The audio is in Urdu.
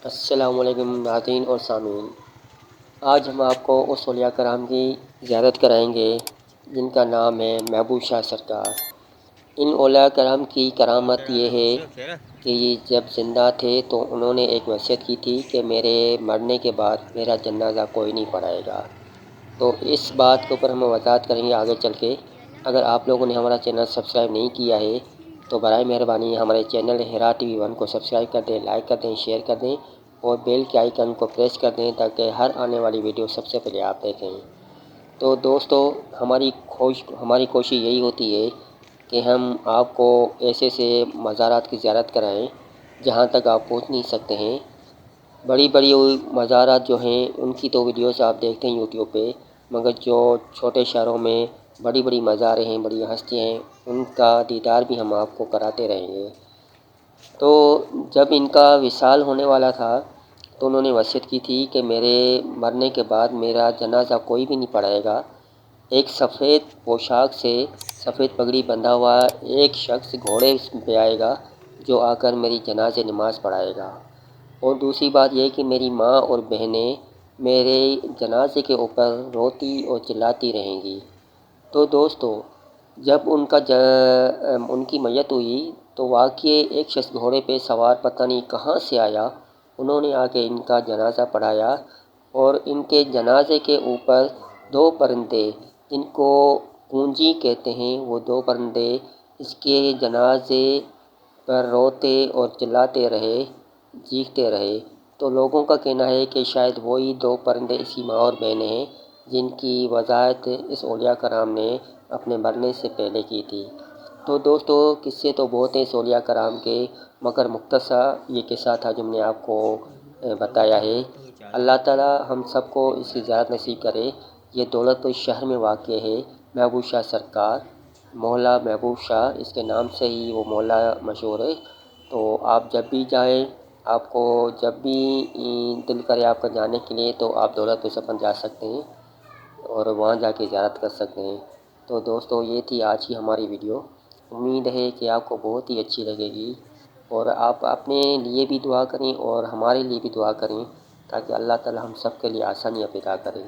السلام علیکم ناظرین اور سامعین، آج ہم آپ کو اس اولیاء کرام کی زیارت کرائیں گے جن کا نام ہے محبوب شاہ سرکار۔ ان اولیاء کرام کی کرامت یہ ہے کہ یہ جب زندہ تھے تو انہوں نے ایک وصیت کی تھی کہ میرے مرنے کے بعد میرا جنازہ کوئی نہیں پڑھائے گا۔ تو اس بات کے اوپر ہم وضاحت کریں گے آگے چل کے۔ اگر آپ لوگوں نے ہمارا چینل سبسکرائب نہیں کیا ہے تو برائے مہربانی ہمارے چینل ہیرا ٹی وی 1 کو سبسکرائب کر دیں، لائک کر دیں، شیئر کر دیں اور بیل کے آئیکن کو پریس کر دیں تاکہ ہر آنے والی ویڈیو سب سے پہلے آپ دیکھیں۔ تو دوستو، ہماری کوشش یہی ہوتی ہے کہ ہم آپ کو ایسے مزارات کی زیارت کرائیں جہاں تک آپ پہنچ نہیں سکتے ہیں۔ بڑی مزارات جو ہیں ان کی تو ویڈیوز آپ دیکھتے ہیں یوٹیوب پہ، مگر جو چھوٹے شہروں میں بڑی مزاریں ہیں، بڑی ہستیاں ہیں، ان کا دیدار بھی ہم آپ کو کراتے رہیں گے۔ تو جب ان کا وصال ہونے والا تھا تو انہوں نے وصیت کی تھی کہ میرے مرنے کے بعد میرا جنازہ کوئی بھی نہیں پڑھائے گا۔ ایک سفید پوشاک سے سفید پگڑی بندھا ہوا ایک شخص گھوڑے پہ آئے گا جو آ کر میری جنازے نماز پڑھائے گا، اور دوسری بات یہ کہ میری ماں اور بہنیں میرے جنازے کے اوپر روتی اور چلاتی رہیں گی۔ تو دوستو، جب ان کی میت ہوئی تو واقعی ایک شخص گھوڑے پہ سوار پتہ نہیں کہاں سے آیا، انہوں نے آ کے ان کا جنازہ پڑھایا، اور ان کے جنازے کے اوپر دو پرندے جن کو کونجی کہتے ہیں، وہ دو پرندے اس کے جنازے پر روتے اور چلاتے رہے، چیختے رہے۔ تو لوگوں کا کہنا ہے کہ شاید وہی دو پرندے اس کی ماں اور بہنیں ہیں جن کی وضاحت اس اولیاء کرام نے اپنے مرنے سے پہلے کی تھی۔ تو دوستو، قصے تو بہت ہیں اس اولیاء کرام کے، مگر مختصر یہ قصہ تھا جو میں نے آپ کو بتایا ہے۔ اللہ تعالی ہم سب کو اس کی زیارت نصیب کرے۔ یہ دولت پور شہر میں واقع ہے۔ محبوب شاہ سرکار، محلہ محبوب شاہ، اس کے نام سے ہی وہ محلہ مشہور ہے۔ تو آپ جب بھی جائیں، آپ کو جب بھی دل کرے آپ کا جانے کے لیے تو آپ دولت پور سفر جا سکتے ہیں اور وہاں جا کے زیارت کر سکتے ہیں۔ تو دوستو، یہ تھی آج کی ہماری ویڈیو۔ امید ہے کہ آپ کو بہت ہی اچھی لگے گی، اور آپ اپنے لیے بھی دعا کریں اور ہمارے لیے بھی دعا کریں تاکہ اللہ تعالی ہم سب کے لیے آسانیاں پیدا کریں۔